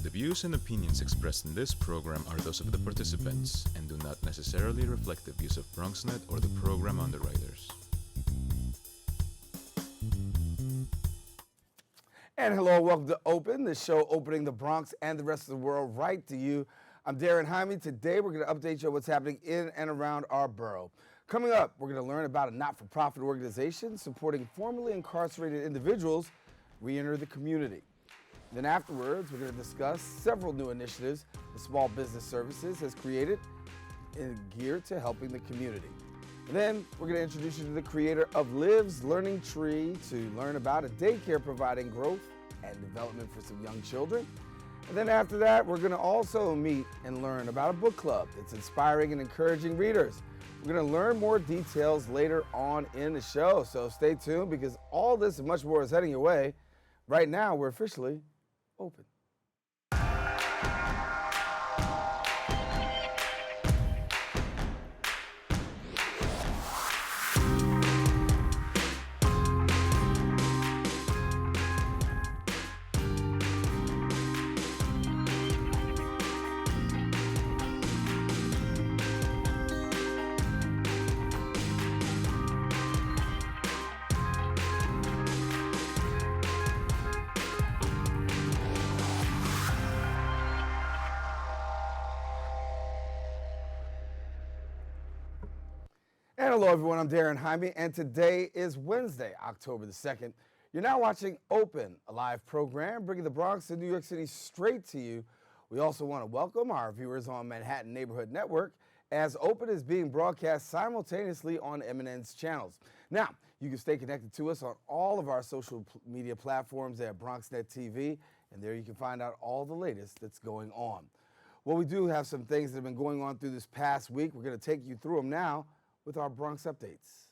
The views and opinions expressed in this program are those of the participants and do not necessarily reflect the views of BronxNet or the program underwriters. And hello, welcome to Open, the show opening the Bronx and the rest of the world right to you. I'm Daren Jaime. Today we're going to update you on what's happening in and around our borough. Coming up, we're going to learn about a not-for-profit organization supporting formerly incarcerated individuals re-enter the community. Then afterwards, we're going to discuss several new initiatives the Small Business Services has created in geared to helping the community. And then we're going to introduce you to the creator of Liv Learning Tree to learn about a daycare providing growth and development for some young children. And then after that, we're going to also meet and learn about a book club that's inspiring and encouraging readers. We're going to learn more details later on in the show, so stay tuned because all this and much more is heading your way. Right now, we're officially open. And hello everyone, I'm Daren Jaime, and today is Wednesday, October the 2nd. You're now watching Open, a live program bringing the Bronx and New York City straight to you. We also want to welcome our viewers on Manhattan Neighborhood Network, as Open is being broadcast simultaneously on MNN's channels. Now, you can stay connected to us on all of our social media platforms at BronxNet TV, and there you can find out all the latest that's going on. Well, we do have some things that have been going on through this past week. We're going to take you through them now with our Bronx Updates.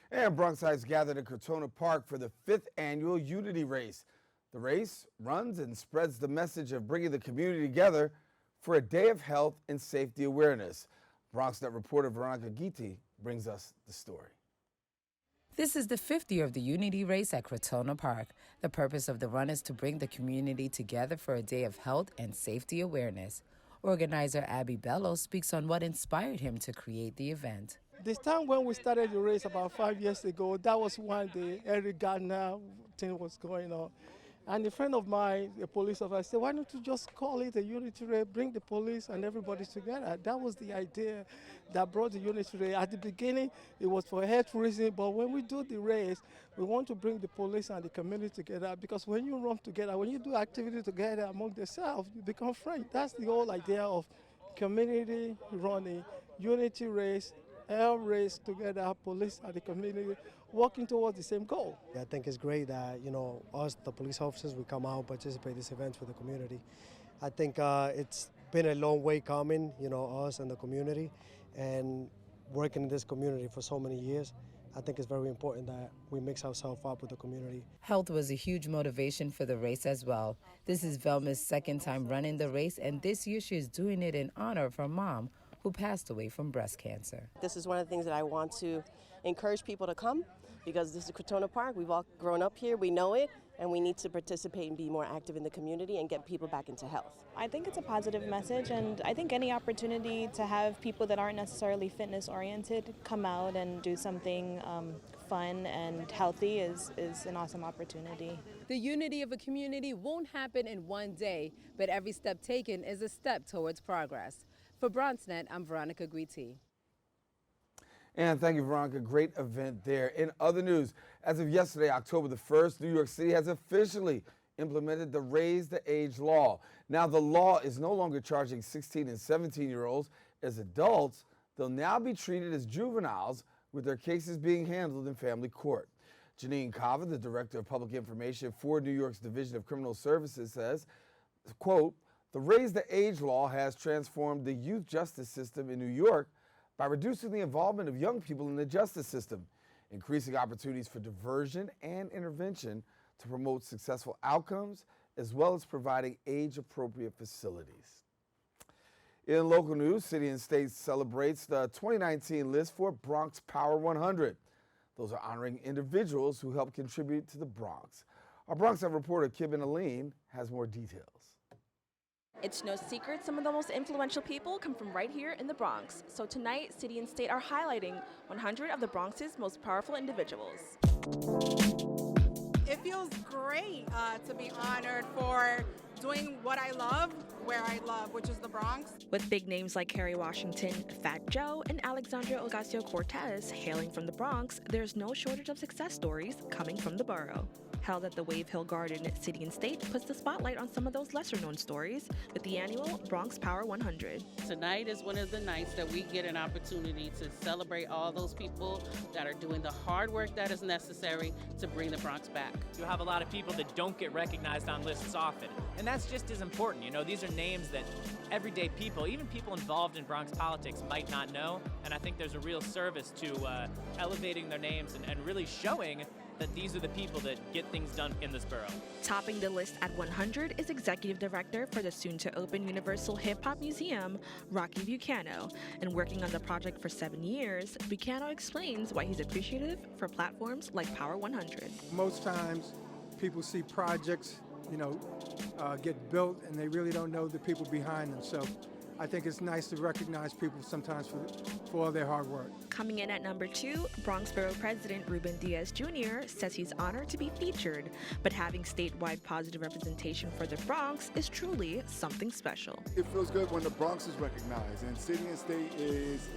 And Bronxites gathered in Crotona Park for the 5th annual Unity Race. The race runs and spreads the message of bringing the community together for a day of health and safety awareness. BronxNet reporter Veronica Guiti brings us the story. This is the 5th year of the Unity Race at Crotona Park. The purpose of the run is to bring the community together for a day of health and safety awareness. Organizer Abby Bello speaks on what inspired him to create the event. This time when we started the race about 5 years ago, that was when the Eric Gardner thing was going on. And a friend of mine, a police officer, said, why don't you just call it a unity race, bring the police and everybody together? That was the idea that brought the unity race. At the beginning, it was for health reasons, but when we do the race, we want to bring the police and the community together, because when you run together, when you do activity together among themselves, you become friends. That's the whole idea of community running, unity race, health race together, police and the community, working towards the same goal. I think it's great that, us, the police officers, we come out, participate in this event for the community. I think it's been a long way coming, us and the community, and working in this community for so many years. I think it's very important that we mix ourselves up with the community. Health was a huge motivation for the race as well. This is Velma's second time running the race, and this year she is doing it in honor of her mom, who passed away from breast cancer. This is one of the things that I want to encourage people to come, because this is Crotona Park. We've all grown up here, we know it, and we need to participate and be more active in the community and get people back into health. I think it's a positive message, and I think any opportunity to have people that aren't necessarily fitness oriented come out and do something fun and healthy is an awesome opportunity. The unity of a community won't happen in one day, but every step taken is a step towards progress. For BronxNet, I'm Veronica Guiti. And thank you, Veronica. Great event there. In other news, as of yesterday, October the 1st, New York City has officially implemented the Raise the Age law. Now, the law is no longer charging 16 and 17-year-olds as adults. They'll now be treated as juveniles, with their cases being handled in family court. Janine Kava, the Director of Public Information for New York's Division of Criminal Services, says, quote, the Raise the Age law has transformed the youth justice system in New York by reducing the involvement of young people in the justice system, increasing opportunities for diversion and intervention to promote successful outcomes, as well as providing age-appropriate facilities. In local news, City and State celebrates the 2019 list for Bronx Power 100. Those are honoring individuals who help contribute to the Bronx. Our Bronx Up reporter, Kibin Aline, has more details. It's no secret some of the most influential people come from right here in the Bronx. So tonight, City and State are highlighting 100 of the Bronx's most powerful individuals. It feels great to be honored for doing what I love, where I love, which is the Bronx. With big names like Kerry Washington, Fat Joe, and Alexandria Ocasio-Cortez hailing from the Bronx, there's no shortage of success stories coming from the borough. Held at the Wave Hill Garden, City and State puts the spotlight on some of those lesser-known stories with the annual Bronx Power 100. Tonight is one of the nights that we get an opportunity to celebrate all those people that are doing the hard work that is necessary to bring the Bronx back. You have a lot of people that don't get recognized on lists often, and that's just as important. You know, these are names that everyday people, even people involved in Bronx politics, might not know, and I think there's a real service to elevating their names and really showing that these are the people that get things done in this borough. Topping the list at 100 is Executive Director for the soon-to-open Universal Hip Hop Museum, Rocky Bucano. And working on the project for 7 years, Bucano explains why he's appreciative for platforms like Power 100. Most times, people see projects, get built, and they really don't know the people behind them. So I think it's nice to recognize people sometimes for all their hard work. Coming in at number 2, Bronx Borough President Ruben Diaz Jr. says he's honored to be featured, but having statewide positive representation for the Bronx is truly something special. It feels good when the Bronx is recognized, and City and State is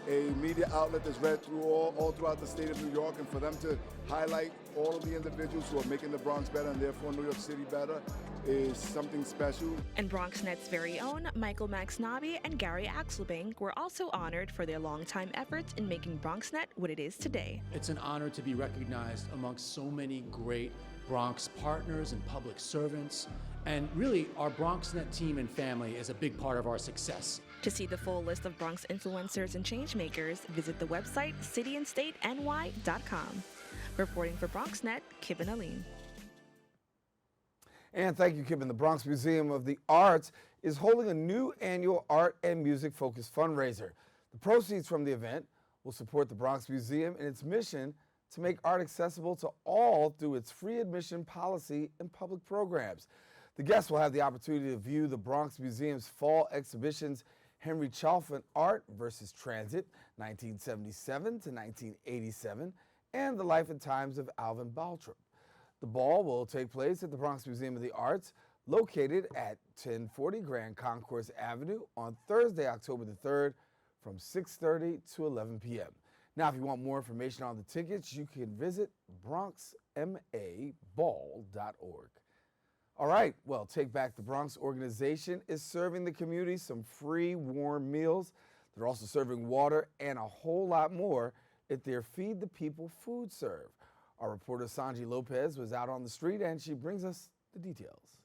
a media outlet that's read through all throughout the state of New York, and for them to highlight all of the individuals who are making the Bronx better and therefore New York City better is something special. And BronxNet's very own Michael Maxnabi and Gary Axelbank were also honored for their longtime efforts in making BronxNet what it is today. It's an honor to be recognized amongst so many great Bronx partners and public servants. And really, our BronxNet team and family is a big part of our success. To see the full list of Bronx influencers and changemakers, visit the website cityandstateny.com. Reporting for BronxNet, Kibin Aline. And thank you, Kibin. The Bronx Museum of the Arts is holding a new annual art and music-focused fundraiser. The proceeds from the event will support the Bronx Museum in its mission to make art accessible to all through its free admission policy and public programs. The guests will have the opportunity to view the Bronx Museum's fall exhibitions, Henry Chalfant Art versus Transit, 1977 to 1987, and The Life and Times of Alvin Baltrop. The ball will take place at the Bronx Museum of the Arts, located at 1040 Grand Concourse Avenue on Thursday, October the 3rd from 6:30 to 11 p.m. Now, if you want more information on the tickets, you can visit bronxmaball.org. All right, well, Take Back the Bronx organization is serving the community some free warm meals. They're also serving water and a whole lot more at their Feed the People food serve. Our reporter Sanji Lopez was out on the street and she brings us the details.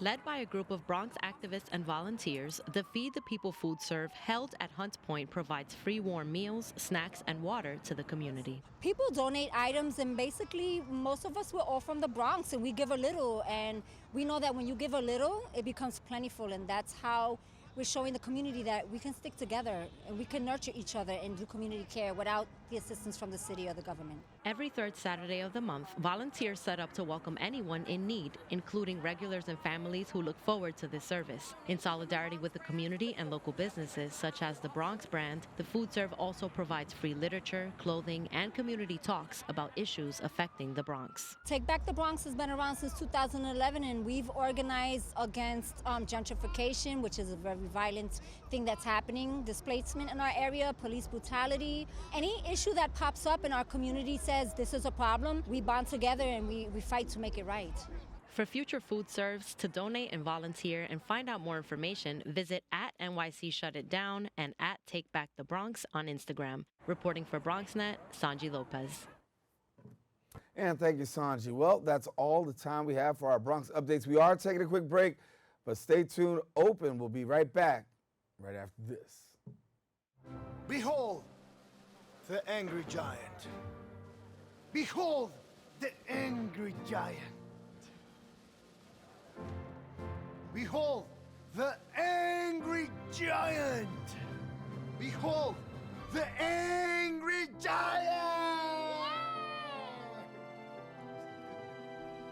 Led by a group of Bronx activists and volunteers, the Feed the People food serve held at Hunts Point provides free warm meals, snacks, and water to the community. People donate items, and basically most of us were all from the Bronx, and we give a little, and we know that when you give a little, it becomes plentiful, and that's how we're showing the community that we can stick together and we can nurture each other and do community care without the assistance from the city or the government. Every third Saturday of the month, volunteers set up to welcome anyone in need, including regulars and families who look forward to this service. In solidarity with the community and local businesses, such as the Bronx brand, the food serve also provides free literature, clothing, and community talks about issues affecting the Bronx. Take Back the Bronx has been around since 2011, and we've organized against gentrification, which is a very violent thing that's happening, displacement in our area, police brutality. Any issue that pops up in our community says this is a problem, we bond together and we fight to make it right. For future food serves, to donate and volunteer and find out more information, visit at NYC Shut It Down and at Take Back the Bronx on Instagram. Reporting for BronxNet, Sanji Lopez. And thank you, Sanji. Well, that's all the time we have for our Bronx updates. We are taking a quick break, but stay tuned. Open will be right back right after this. Behold the angry giant. Behold the angry giant. Behold the angry giant. Behold the angry giant.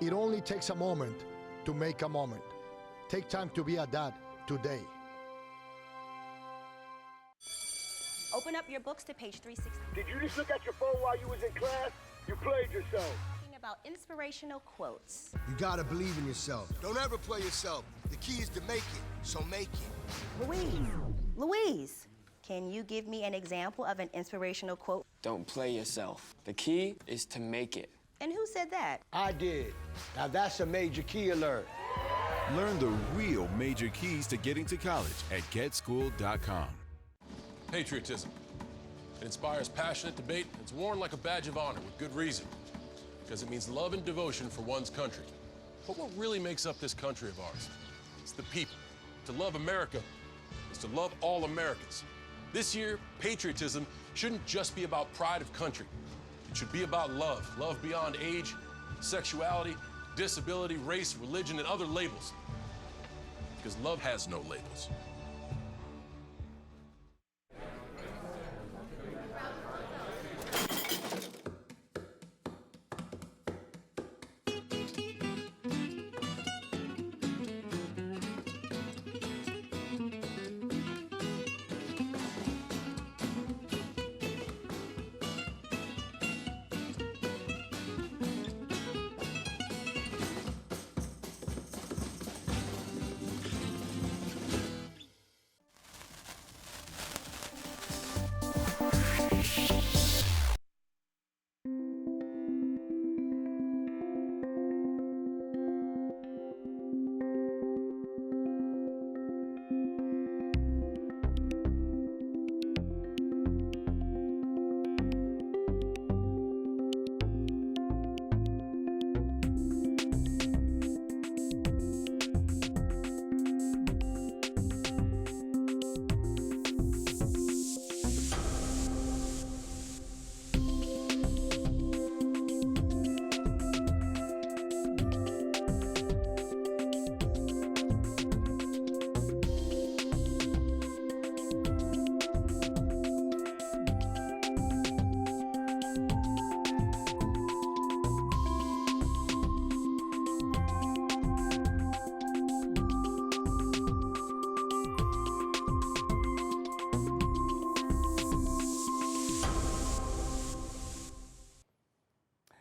It only takes a moment to make a moment. Take time to be a dad today. Open up your books to page 360. Did you just look at your phone while you was in class? You played yourself. Talking about inspirational quotes. You gotta believe in yourself. Don't ever play yourself. The key is to make it, so make it. Louise, can you give me an example of an inspirational quote? Don't play yourself. The key is to make it. And who said that? I did. Now that's a major key alert. Learn the real major keys to getting to college at getschool.com. Patriotism. It inspires passionate debate. It's worn like a badge of honor with good reason, because it means love and devotion for one's country. But what really makes up this country of ours? It's the people. To love America is to love all Americans. This year, patriotism shouldn't just be about pride of country. It should be about love. Love beyond age, sexuality, disability, race, religion, and other labels. Because love has no labels.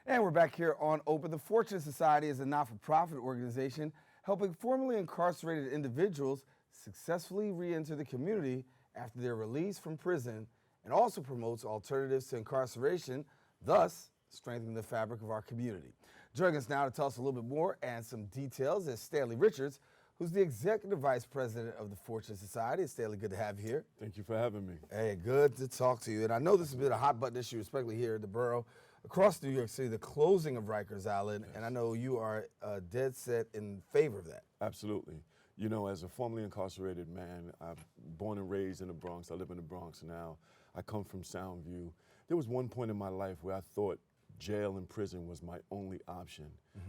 And we're back here on Open. The Fortunate Society is a not-for-profit organization helping formerly incarcerated individuals successfully re-enter the community after their release from prison, and also promotes alternatives to incarceration, thus strengthening the fabric of our community. Joining us now to tell us a little bit more and some details is Stanley Richards, who's the Executive Vice President of the Fortunate Society. Stanley, good to have you here. Thank you for having me. Hey, good to talk to you. And I know this has been a hot-button issue, especially here in the borough, across New York City, the closing of Rikers Island, and I know you are dead set in favor of that. Absolutely. You know, as a formerly incarcerated man, I'm born and raised in the Bronx. I live in the Bronx now. I come from Soundview. There was one point in my life where I thought jail and prison was my only option.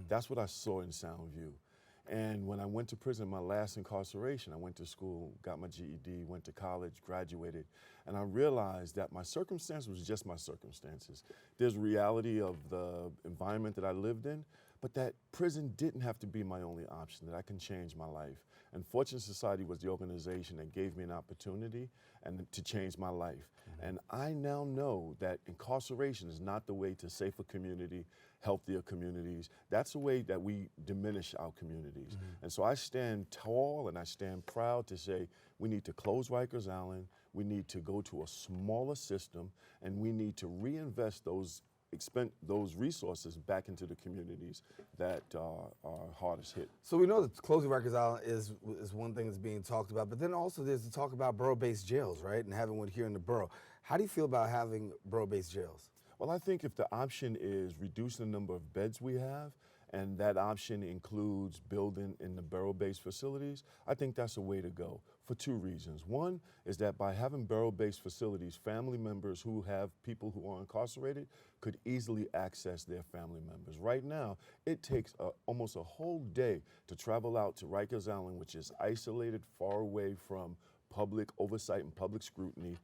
That's what I saw in Soundview. And when I went to prison, my last incarceration, I went to school, got my GED, went to college, graduated, and I realized that my circumstance was just my circumstances. There's reality of the environment that I lived in, but that prison didn't have to be my only option, that I can change my life. And Fortunate Society was the organization that gave me an opportunity and to change my life. And I now know that incarceration is not the way to safer community, healthier communities. That's the way that we diminish our communities. And so I stand tall and I stand proud to say we need to close Rikers Island, we need to go to a smaller system, and we need to reinvest those resources back into the communities that are hardest hit. So we know that closing Rikers Island is one thing that's being talked about, but then also there's the talk about borough-based jails, right, and having one here in the borough. How do you feel about having borough-based jails? Well, I think if the option is reducing the number of beds we have, and that option includes building in the borough-based facilities, I think that's a way to go. for two reasons. One is that by having borough-based facilities, family members who have people who are incarcerated could easily access their family members. Right now, it takes almost a whole day to travel out to Rikers Island, which is isolated, far away from public oversight and public scrutiny,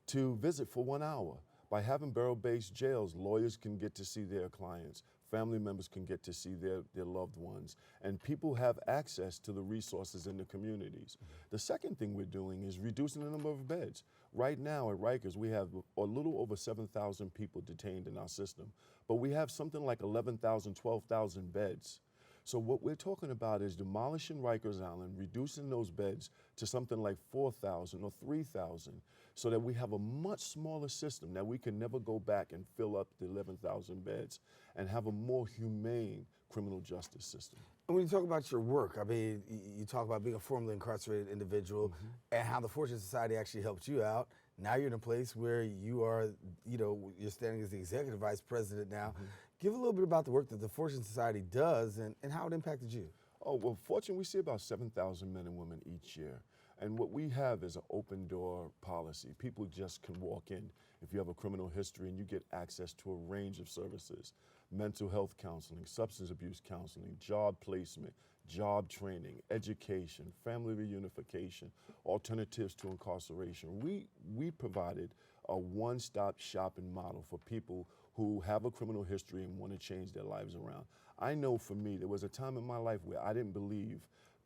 to visit for 1 hour. By having borough-based jails, lawyers can get to see their clients, family members can get to see their loved ones, and people have access to the resources in the communities. The second thing we're doing is reducing the number of beds. Right now at Rikers, we have a little over 7,000 people detained in our system, but we have something like 11,000, 12,000 beds. So what we're talking about is demolishing Rikers Island, reducing those beds to something like 4,000 or 3,000, so that we have a much smaller system, that we can never go back and fill up the 11,000 beds and have a more humane criminal justice system. And when you talk about your work, I mean, you talk about being a formerly incarcerated individual and how the Fortune Society actually helped you out. Now you're in a place where you are, you're standing as the executive vice president now. Give a little bit about the work that the Fortune Society does and how it impacted you. Oh, well, Fortune, we see about 7,000 men and women each year. And what we have is an open door policy. People just can walk in if you have a criminal history, and you get access to a range of services: mental health counseling, substance abuse counseling, job placement, job training, education, family reunification, alternatives to incarceration. We provided a one-stop shopping model for people who have a criminal history and want to change their lives around. I know for me, there was a time in my life where I didn't believe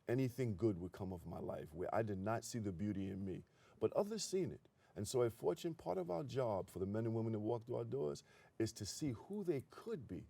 anything good would come of my life, where I did not see the beauty in me, but others seen it. And so at Fortune, part of our job for the men and women that walk through our doors is to see who they could be,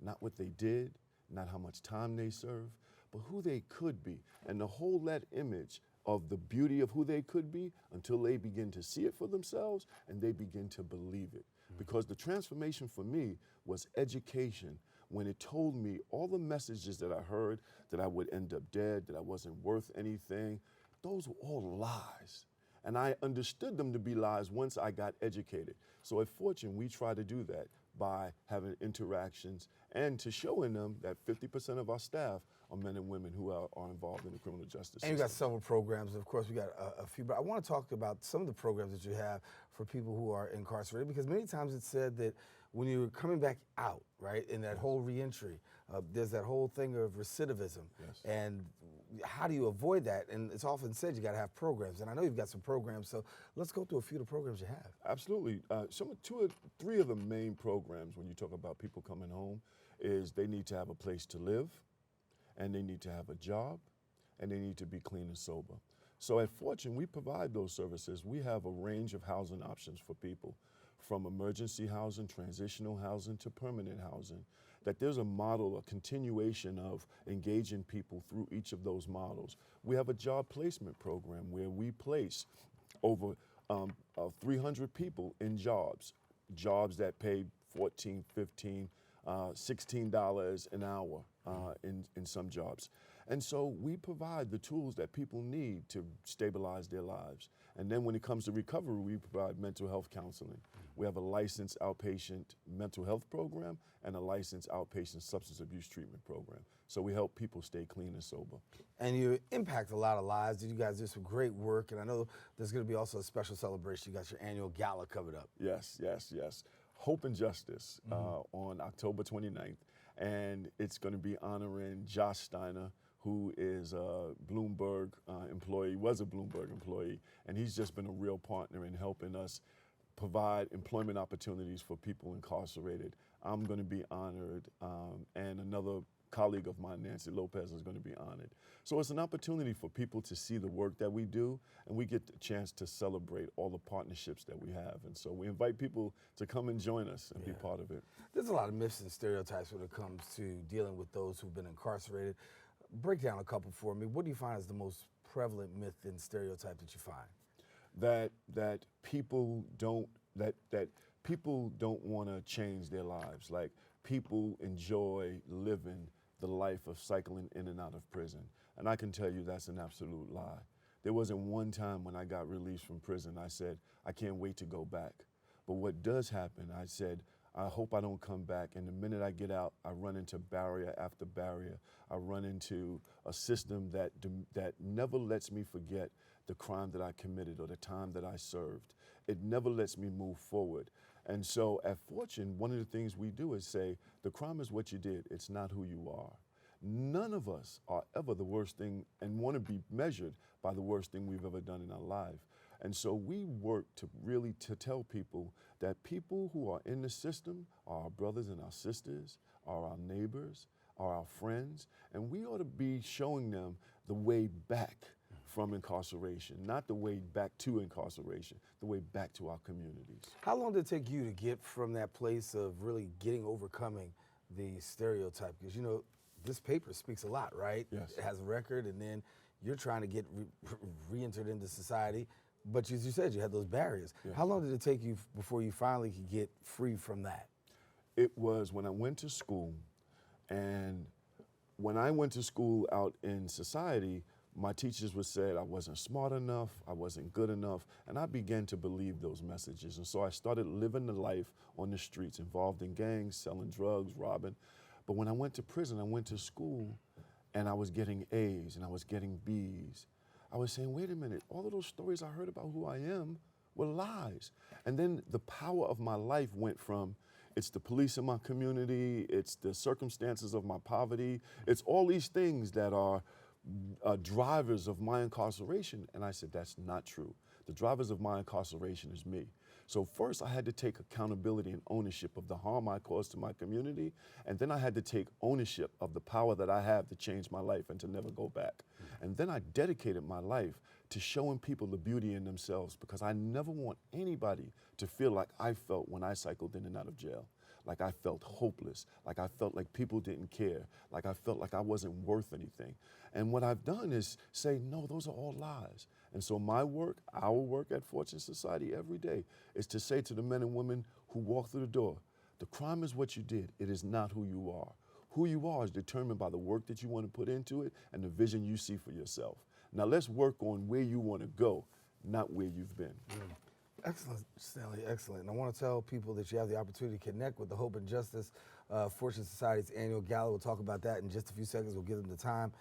not what they did, not how much time they served, but who they could be, and to hold that image of the beauty of who they could be until they begin to see it for themselves and they begin to believe it. Because the transformation for me was education, when it told me all the messages that I heard, that I would end up dead, that I wasn't worth anything. Those were all lies. And I understood them to be lies once I got educated. So at Fortune, we try to do that by having interactions and to showing them that 50% of our staff are men and women who are involved in the criminal justice system. And you got several programs. Of course, we got a few, but I want to talk about some of the programs that you have for people who are incarcerated, because many times it's said that when you're coming back out, right, in that whole reentry, there's that whole thing of recidivism. Yes. And how do you avoid that? And it's often said you got to have programs. And I know you've got some programs, so let's go through a few of the programs you have. Absolutely. Two or three of the main programs when you talk about people coming home is they need to have a place to live, and they need to have a job, and they need to be clean and sober. So at Fortune, we provide those services. We have a range of housing options for people, from emergency housing, transitional housing, to permanent housing. That there's a model, a continuation of engaging people through each of those models. We have a job placement program where we place over 300 people in jobs that pay $14, $15, $16 an hour in some jobs. And so we provide the tools that people need to stabilize their lives. And then when it comes to recovery, we provide mental health counseling. We have a licensed outpatient mental health program and a licensed outpatient substance abuse treatment program. So we help people stay clean and sober. And you impact a lot of lives. You guys do some great work, and I know there's going to be also a special celebration. You got your annual gala coming up. Yes. Hope and Justice on October 29th. And it's going to be honoring Josh Steiner, who is a Bloomberg employee, was a Bloomberg employee, and he's just been a real partner in helping us provide employment opportunities for people incarcerated. I'm going to be honored, and another colleague of mine, Nancy Lopez, is going to be honored. So it's an opportunity for people to see the work that we do, and we get the chance to celebrate all the partnerships that we have. And so we invite people to come and join us and be part of it. There's a lot of myths and stereotypes when it comes to dealing with those who've been incarcerated. Break down a couple for me. What do you find is the most prevalent myth and stereotype that you find? That people don't want to change their lives. Like, people enjoy living the life of cycling in and out of prison. And I can tell you that's an absolute lie. There wasn't one time when I got released from prison I said, I can't wait to go back. But what does happen, I said, I hope I don't come back. And the minute I get out, I run into barrier after barrier. I run into a system that never lets me forget the crime that I committed or the time that I served. It never lets me move forward. And so at Fortune, one of the things we do is say, the crime is what you did, it's not who you are. None of us are ever the worst thing and want to be measured by the worst thing we've ever done in our life. And so we work to really to tell people that people who are in the system are our brothers and our sisters, are our neighbors, are our friends, and we ought to be showing them the way back from incarceration, not the way back to incarceration, the way back to our communities. How long did it take you to get from that place of really overcoming the stereotype? Because, you know, this paper speaks a lot, right? Yes. It has a record, and then you're trying to get re-entered into society. But as you said, you had those barriers. Yes. How long did it take you before you finally could get free from that? It was when I went to school, and when I went to school out in society, my teachers would say I wasn't smart enough, I wasn't good enough, and I began to believe those messages. And so I started living the life on the streets, involved in gangs, selling drugs, robbing. But when I went to prison, I went to school, and I was getting A's and I was getting B's. I was saying, wait a minute, all of those stories I heard about who I am were lies. And then the power of my life went from, it's the police in my community, it's the circumstances of my poverty, it's all these things that are drivers of my incarceration. And I said, that's not true. The drivers of my incarceration is me. So first I had to take accountability and ownership of the harm I caused to my community, and then I had to take ownership of the power that I have to change my life and to never go back. And then I dedicated my life to showing people the beauty in themselves, because I never want anybody to feel like I felt when I cycled in and out of jail. Like I felt hopeless, like I felt like people didn't care, like I felt like I wasn't worth anything. And what I've done is say, no, those are all lies. And so my work, our work at Fortune Society every day is to say to the men and women who walk through the door, the crime is what you did, it is not who you are. Who you are is determined by the work that you want to put into it and the vision you see for yourself. Now let's work on where you want to go, not where you've been. Excellent, Stanley, excellent. And I want to tell people that you have the opportunity to connect with the Hope and Justice Fortune Society's annual gala. We'll talk about that in just a few seconds. We'll give them the time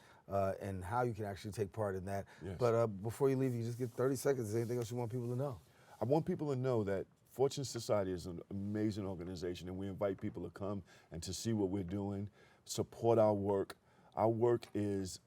and how you can actually take part in that. Yes. But before you leave, you just get 30 seconds. Is there anything else you want people to know? I want people to know that Fortune Society is an amazing organization, and we invite people to come and to see what we're doing, support our work. Our work is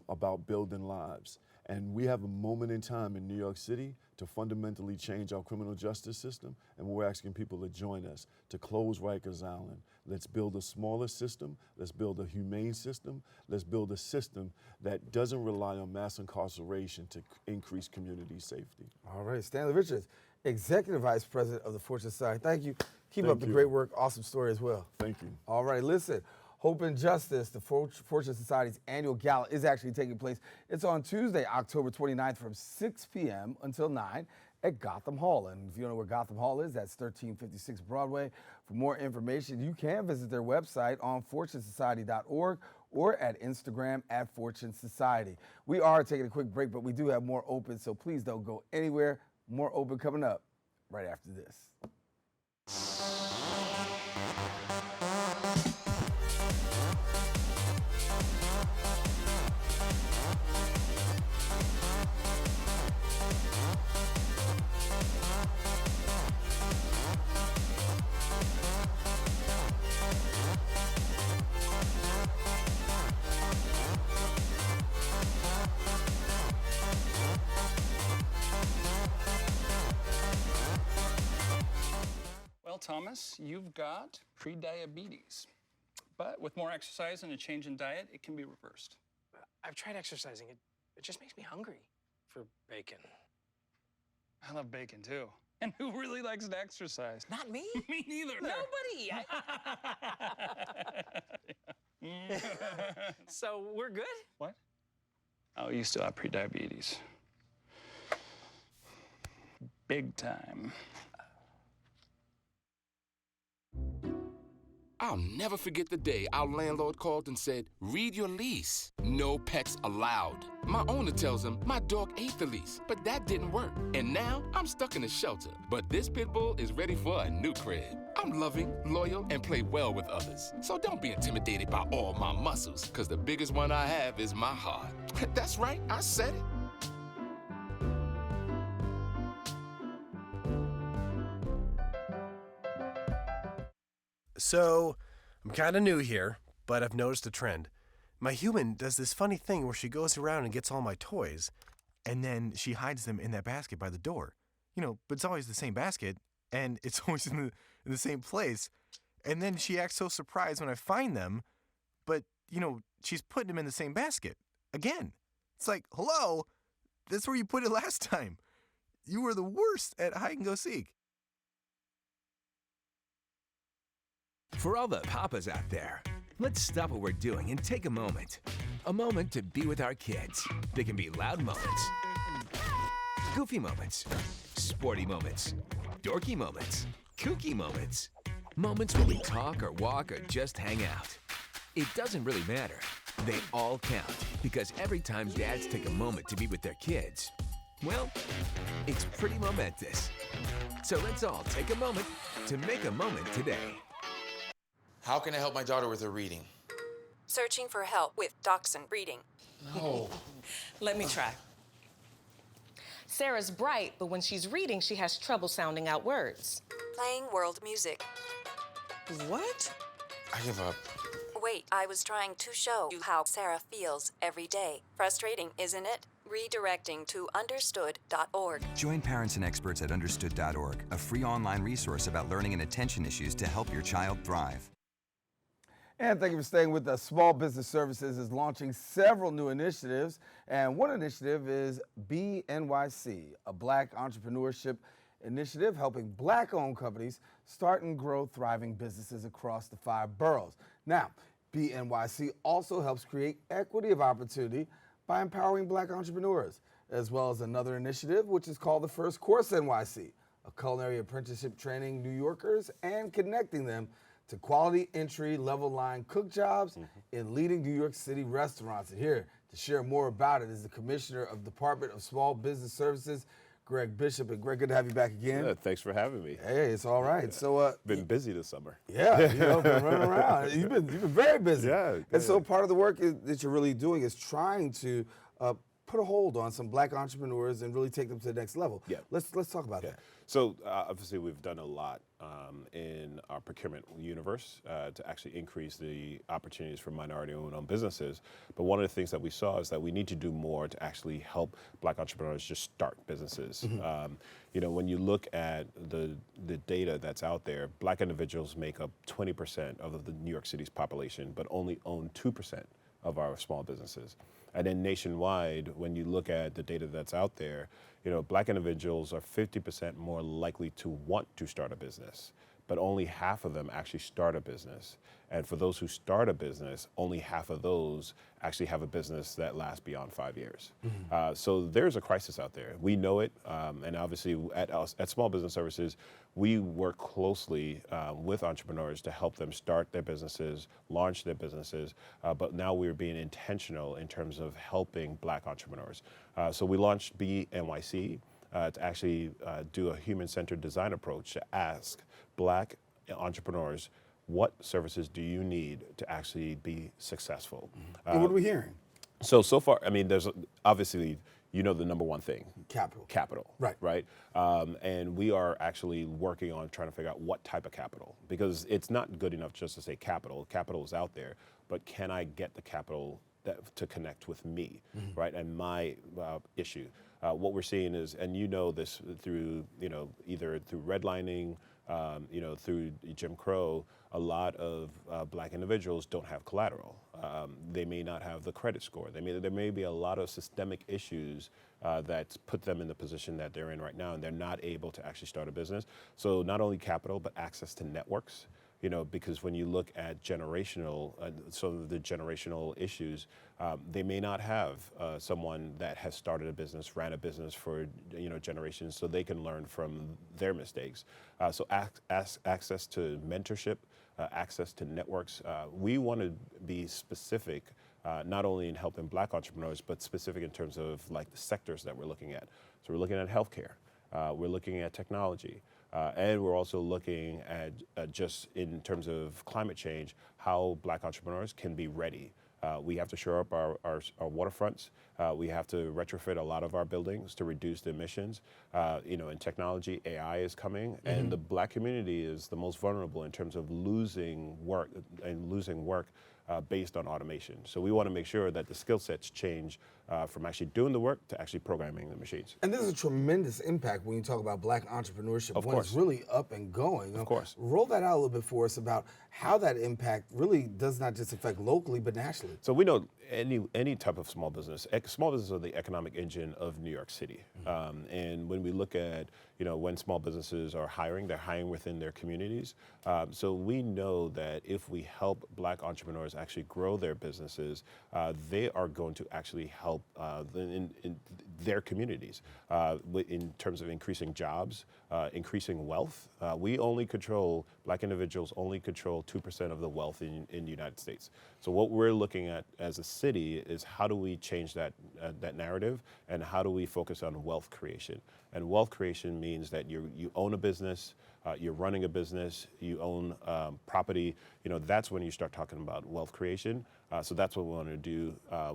about building lives. And we have a moment in time in New York City to fundamentally change our criminal justice system, and we're asking people to join us to close Rikers Island. Let's build a smaller system, let's build a humane system, let's build a system that doesn't rely on mass incarceration to increase community safety. All right, Stanley Richards, Executive Vice President of the Fortune Society. Thank you. Keep Thank up the you. great work. Awesome story as well. Thank you. All right, listen. Hope and Justice, the Fortune Society's annual gala, is actually taking place. It's on Tuesday, October 29th from 6 p.m. until 9 at Gotham Hall. And if you don't know where Gotham Hall is, that's 1356 Broadway. For more information, you can visit their website on fortunesociety.org or at Instagram at Fortune Society. We are taking a quick break, but we do have more open, so please don't go anywhere. More open coming up right after this. Well, Thomas, you've got pre-diabetes. But with more exercise and a change in diet, it can be reversed. I've tried exercising. It just makes me hungry for bacon. I love bacon, too. And who really likes to exercise? Not me. Me neither. Nobody. So we're good? What? Oh, you still have pre-diabetes. Big time. I'll never forget the day our landlord called and said, read your lease. No pets allowed. My owner tells him my dog ate the lease, but that didn't work. And now I'm stuck in a shelter. But this pit bull is ready for a new crib. I'm loving, loyal, and play well with others. So don't be intimidated by all my muscles, because the biggest one I have is my heart. That's right, I said it. So, I'm kind of new here, but I've noticed a trend. My human does this funny thing where she goes around and gets all my toys, and then she hides them in that basket by the door. But it's always the same basket, and it's always in the same place. And then she acts so surprised when I find them, but, she's putting them in the same basket. Again. It's like, hello? That's where you put it last time. You were the worst at hide and go seek. For all the papas out there, let's stop what we're doing and take a moment. A moment to be with our kids. They can be loud moments, goofy moments, sporty moments, dorky moments, kooky moments. Moments where we talk or walk or just hang out. It doesn't really matter. They all count because every time dads take a moment to be with their kids, well, it's pretty momentous. So let's all take a moment to make a moment today. How can I help my daughter with her reading? Searching for help with Dachshund breeding. No. Let me try. Sarah's bright, but when she's reading, she has trouble sounding out words. Playing world music. What? I give up. Wait, I was trying to show you how Sarah feels every day. Frustrating, isn't it? Redirecting to understood.org. Join parents and experts at understood.org, a free online resource about learning and attention issues to help your child thrive. And thank you for staying with us. Small Business Services is launching several new initiatives, and one initiative is BNYC, a Black entrepreneurship initiative helping Black-owned companies start and grow thriving businesses across the 5 boroughs. Now, BNYC also helps create equity of opportunity by empowering Black entrepreneurs, as well as another initiative which is called the First Course NYC, a culinary apprenticeship training New Yorkers and connecting them to quality entry-level line cook jobs in leading New York City restaurants. And here to share more about it is the Commissioner of the Department of Small Business Services, Greg Bishop. And Greg, good to have you back again. Yeah, thanks for having me. Hey, it's all right. So been busy this summer. Yeah, been running around. You've been very busy. Yeah. And so part of the work that you're really doing is trying to put a hold on some Black entrepreneurs and really take them to the next level. Yeah. Let's talk about that. So obviously we've done a lot in our procurement universe to actually increase the opportunities for minority-owned businesses. But one of the things that we saw is that we need to do more to actually help Black entrepreneurs just start businesses. When you look at the data that's out there, Black individuals make up 20% of the New York City's population, but only own 2% of our small businesses. And then nationwide, when you look at the data that's out there, Black individuals are 50% more likely to want to start a business, but only half of them actually start a business. And for those who start a business, only half of those actually have a business that lasts beyond 5 years. So there's a crisis out there. We know it, and obviously at Small Business Services, we work closely with entrepreneurs to help them start their businesses, launch their businesses, but now we're being intentional in terms of helping Black entrepreneurs. So we launched BNYC to actually do a human-centered design approach to ask Black entrepreneurs, what services do you need to actually be successful? And what are we hearing? So far, I mean, there's obviously, the number one thing. Capital. Right. And we are actually working on trying to figure out what type of capital, because it's not good enough just to say capital. Capital is out there, but can I get the capital to connect with me, right, and my issue? What we're seeing is, and this through, either through redlining, through Jim Crow, a lot of Black individuals don't have collateral. They may not have the credit score. There may be a lot of systemic issues that put them in the position that they're in right now, and they're not able to actually start a business. So not only capital, but access to networks. Because when you look at generational, some of the generational issues, they may not have someone that has started a business, ran a business for generations, so they can learn from their mistakes. So access to mentorship, access to networks. We want to be specific, not only in helping Black entrepreneurs, but specific in terms of like the sectors that we're looking at. So we're looking at healthcare, we're looking at technology. And we're also looking at just in terms of climate change, how Black entrepreneurs can be ready We have to shore up our waterfronts. We have to retrofit a lot of our buildings to reduce the emissions. In technology, AI is coming, and the Black community is the most vulnerable in terms of losing work based on automation. So we want to make sure that the skill sets change from actually doing the work to actually programming the machines. And there's a tremendous impact when you talk about Black entrepreneurship. Of when course. It's really up and going. Of course. Roll that out a little bit for us about how that impact really does not just affect locally, but nationally. So we know any type of small business are the economic engine of New York City. And when we look at, when small businesses are hiring, they're hiring within their communities. So we know that if we help Black entrepreneurs actually grow their businesses, they are going to actually help in their communities in terms of increasing jobs, increasing wealth. Black individuals only control 2% of the wealth in the United States. So what we're looking at as a city is how do we change that narrative, and how do we focus on wealth creation? And wealth creation means that you own a business, you're running a business, you own property. That's when you start talking about wealth creation. So that's what we want to do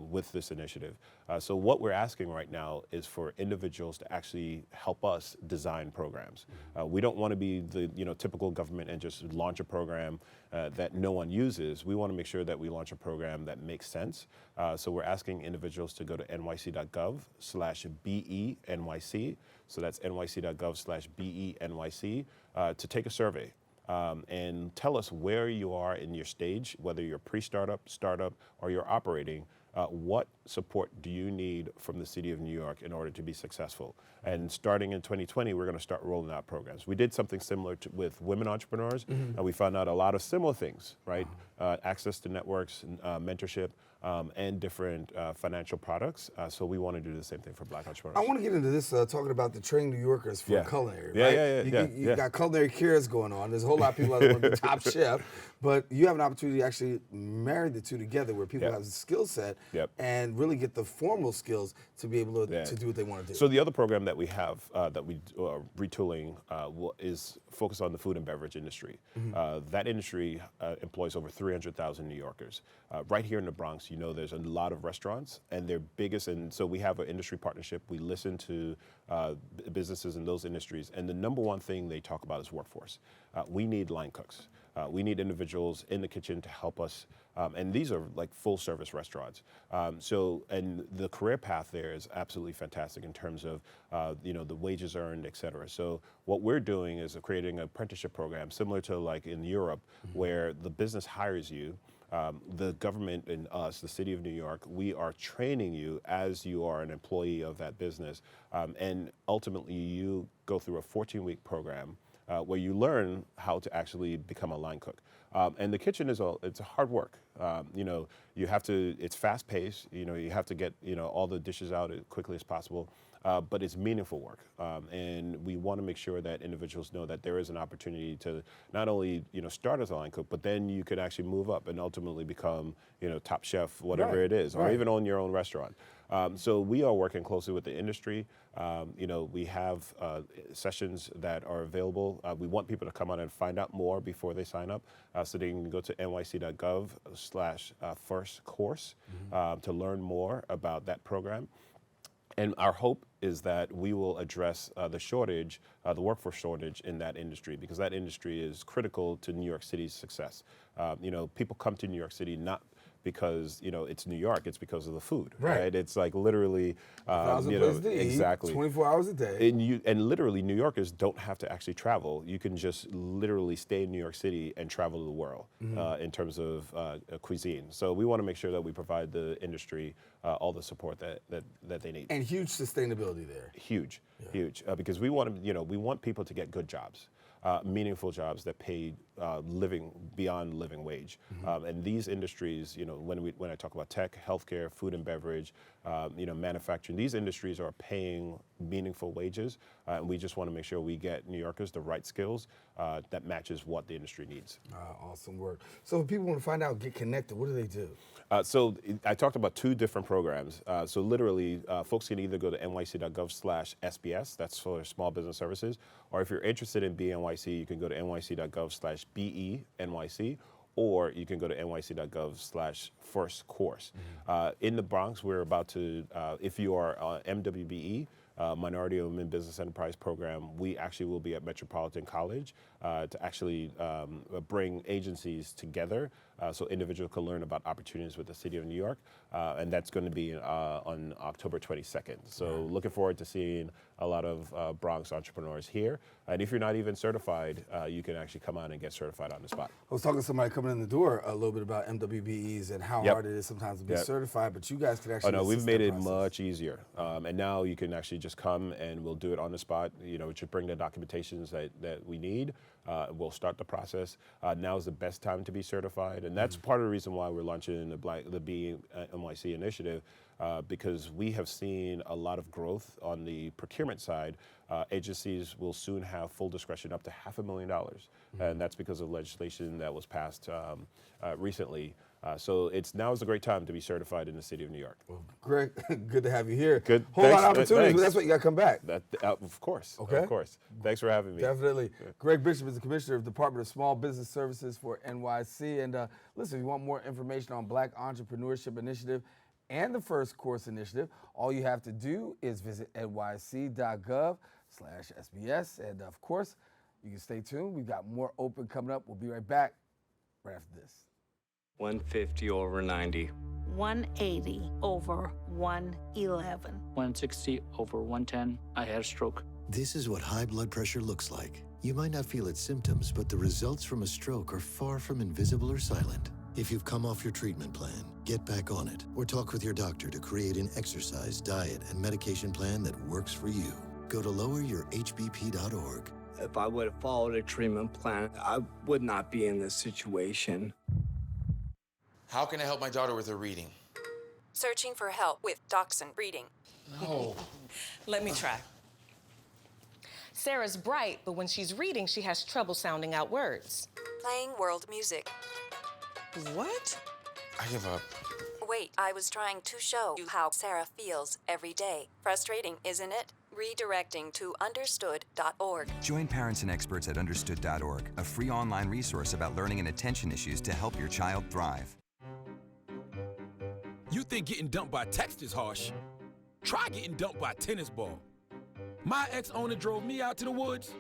with this initiative. So what we're asking right now is for individuals to actually help us design programs. We don't want to be the typical government and just launch a program that no one uses. We want to make sure that we launch a program that makes sense. So we're asking individuals to go to nyc.gov/BENYC. So that's nyc.gov/BENYC to take a survey. And tell us where you are in your stage, whether you're pre-startup, startup, or you're operating. What support do you need from the City of New York in order to be successful? And starting in 2020, we're going to start rolling out programs. We did something similar with women entrepreneurs, and we found out a lot of similar things, right? Access to networks, mentorship, and different financial products. So we want to do the same thing for Black entrepreneurs. I want to get into this talking about the trained New Yorkers for culinary, Yeah, right? yeah. You got culinary cures going on. There's a whole lot of people out there want to be top chef, but you have an opportunity to actually marry the two together where people have the skill set and really get the formal skills to be able to do what they want to do. So the other program that we have that we are retooling is focused on the food and beverage industry. That industry employs over 300,000 New Yorkers. Right here in the Bronx, there's a lot of restaurants, and they're biggest, and so we have an industry partnership. We listen to businesses in those industries, and the number one thing they talk about is workforce. We need line cooks. We need individuals in the kitchen to help us, and these are like full-service restaurants. And the career path there is absolutely fantastic in terms of, the wages earned, et cetera. So what we're doing is creating an apprenticeship program similar to like in Europe, where the business hires you. The government and us, the City of New York, we are training you as you are an employee of that business. And ultimately, you go through a 14-week program where you learn how to actually become a line cook. And the kitchen it's hard work. You have to, it's fast paced, you have to get, all the dishes out as quickly as possible. But it's meaningful work, and we want to make sure that individuals know that there is an opportunity to not only start as a line cook, but then you could actually move up and ultimately become top chef, whatever it is, or even own your own restaurant. So we are working closely with the industry. We have sessions that are available. We want people to come on and find out more before they sign up, so they can go to nyc.gov/first course to learn more about that program. And our hope is that we will address the shortage, the workforce shortage in that industry, because that industry is critical to New York City's success. People come to New York City not because it's New York, it's because of the food, right? It's like literally, exactly, 24 hours a day. And literally, New Yorkers don't have to actually travel. You can just literally stay in New York City and travel the world in terms of cuisine. So we want to make sure that we provide the industry all the support that they need. And huge sustainability there. Huge, because we want people to get good jobs. Meaningful jobs that pay living beyond living wage, and these industries, when I talk about tech, healthcare, food and beverage, manufacturing, these industries are paying meaningful wages, and we just want to make sure we get New Yorkers the right skills that matches what the industry needs. Awesome work. So if people want to find out, get connected, what do they do? So I talked about two different programs. So literally, folks can either go to nyc.gov/SBS, that's for small business services, or if you're interested in BNYC, you can go to nyc.gov/BENYC, or you can go to nyc.gov/first course. In the Bronx, we're about to, if you are MWBE, Minority Women Business Enterprise Program, we actually will be at Metropolitan College to actually bring agencies together so individuals can learn about opportunities with the City of New York. And that's going to be on October 22nd. So looking forward to seeing a lot of Bronx entrepreneurs here. And if you're not even certified, you can actually come out and get certified on the spot. I was talking to somebody coming in the door a little bit about MWBEs and how hard it is sometimes to be certified, but you guys could actually we've made it much easier. And now you can actually just come and we'll do it on the spot. Just bring the documentations that we need. We'll start the process. Now is the best time to be certified. And that's part of the reason why we're launching the BNYC initiative, because we have seen a lot of growth on the procurement side. Agencies will soon have full discretion up to $500,000. And that's because of legislation that was passed recently. So now is a great time to be certified in the City of New York. Well, Greg, good to have you here. Good. Whole lot of opportunities, but that's what you got to come back. Of course. Okay. Of course. Thanks for having me. Definitely. Yeah. Greg Bishop is the Commissioner of the Department of Small Business Services for NYC. And listen, if you want more information on Black Entrepreneurship Initiative and the First Course Initiative, all you have to do is visit nyc.gov/SBS. And of course, you can stay tuned. We've got more open coming up. We'll be right back right after this. 150 over 90. 180 over 111. 160 over 110. I had a stroke. This is what high blood pressure looks like. You might not feel its symptoms, but the results from a stroke are far from invisible or silent. If you've come off your treatment plan, get back on it, or talk with your doctor to create an exercise, diet, and medication plan that works for you. Go to loweryourhbp.org. If I would have followed a treatment plan, I would not be in this situation. How can I help my daughter with her reading? Searching for help with Dachshund Reading. No. Let me try. Sarah's bright, but when she's reading, she has trouble sounding out words. Playing world music. What? I give up. Wait, I was trying to show you how Sarah feels every day. Frustrating, isn't it? Redirecting to understood.org. Join parents and experts at understood.org, a free online resource about learning and attention issues to help your child thrive. You think getting dumped by text is harsh? Try getting dumped by a tennis ball. My ex-owner drove me out to the woods,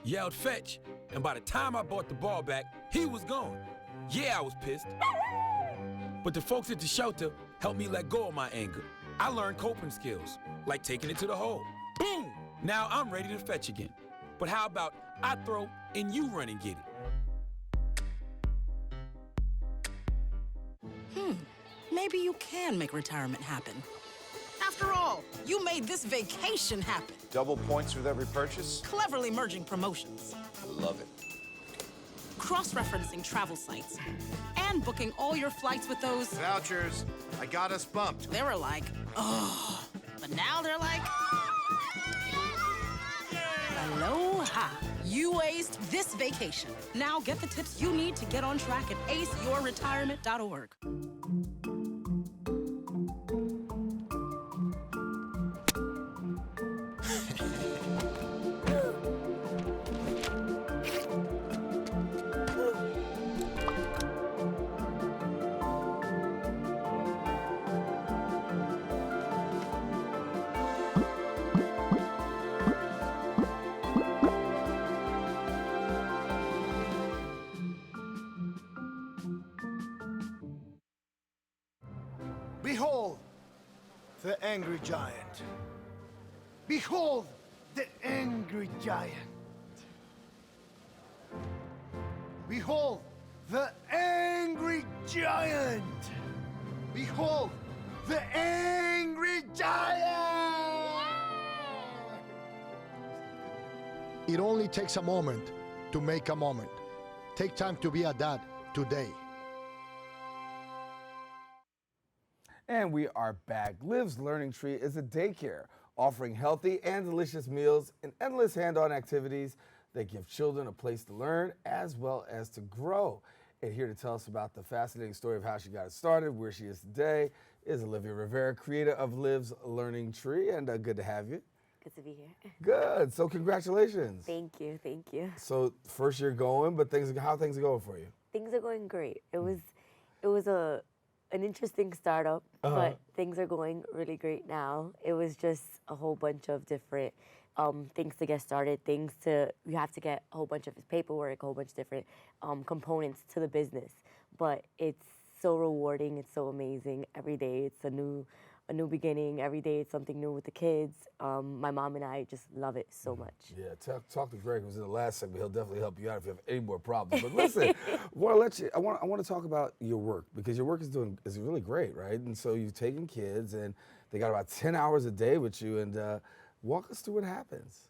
yelled fetch, and by the time I brought the ball back, he was gone. Yeah, I was pissed. But the folks at the shelter helped me let go of my anger. I learned coping skills, like taking it to the hole. Boom! Now I'm ready to fetch again. But how about I throw and you run and get it? Maybe you can make retirement happen. After all, you made this vacation happen. Double points with every purchase? Cleverly merging promotions. I love it. Cross-referencing travel sites. And booking all your flights with those... Vouchers. I got us bumped. They were like, oh. But now they're like... Aloha. You aced this vacation. Now get the tips you need to get on track at aceyourretirement.org. Behold, the angry giant. Behold, the angry giant. Behold, the angry giant. Behold, the angry giant. It only takes a moment to make a moment. Take time to be a dad today. And we are back. Liv's Learning Tree is a daycare offering healthy and delicious meals and endless hands-on activities that give children a place to learn as well as to grow. And here to tell us about the fascinating story of how she got it started, where she is today, is Olivia Rivera, creator of Liv's Learning Tree. And good to have you. Good to be here. Good. So congratulations. Thank you. Thank you. So first year going, but how are things going for you? Things are going great. It was an interesting startup, but things are going really great now. It was just a whole bunch of different things to get started, you have to get a whole bunch of paperwork, a whole bunch of different components to the business. But it's so rewarding, it's so amazing. Every day it's a new beginning. Every day it's something new with the kids. My mom and I just love it so much. Yeah, talk to Greg, who's in the last segment. He'll definitely help you out if you have any more problems. But listen, I want to talk about your work, because your work is really great, right? And so you've taken kids and they got about 10 hours a day with you, and walk us through what happens.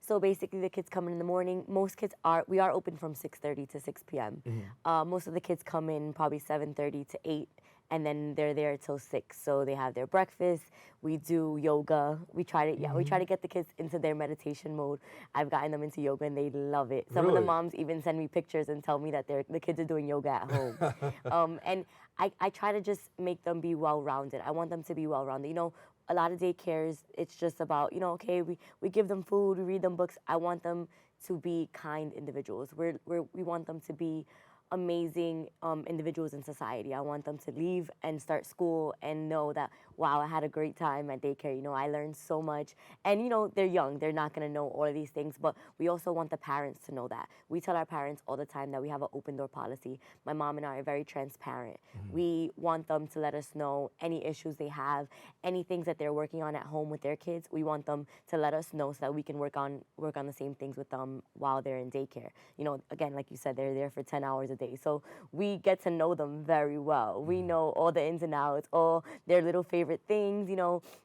So basically, the kids come in the morning. Most kids we are open from 6:30 to 6 p.m. Most of the kids come in probably 7:30 to 8, and then they're there till 6. So they have their breakfast. We do yoga. We try to get the kids into their meditation mode. I've gotten them into yoga, and they love it. Some of the moms even send me pictures and tell me that the kids are doing yoga at home. And I try to just make them be well-rounded. I want them to be well-rounded. You know, a lot of daycares, it's just about, okay, we give them food, we read them books. I want them to be kind individuals. We want them to be amazing individuals in society. I want them to leave and start school and know that, wow, I had a great time at daycare. I learned so much. And, they're young. They're not going to know all of these things, but we also want the parents to know that. We tell our parents all the time that we have an open door policy. My mom and I are very transparent. We want them to let us know any issues they have, any things that they're working on at home with their kids. We want them to let us know so that we can work on the same things with them while they're in daycare. Again, like you said, they're there for 10 hours a day. So we get to know them very well. We know all the ins and outs, all their little favorite things.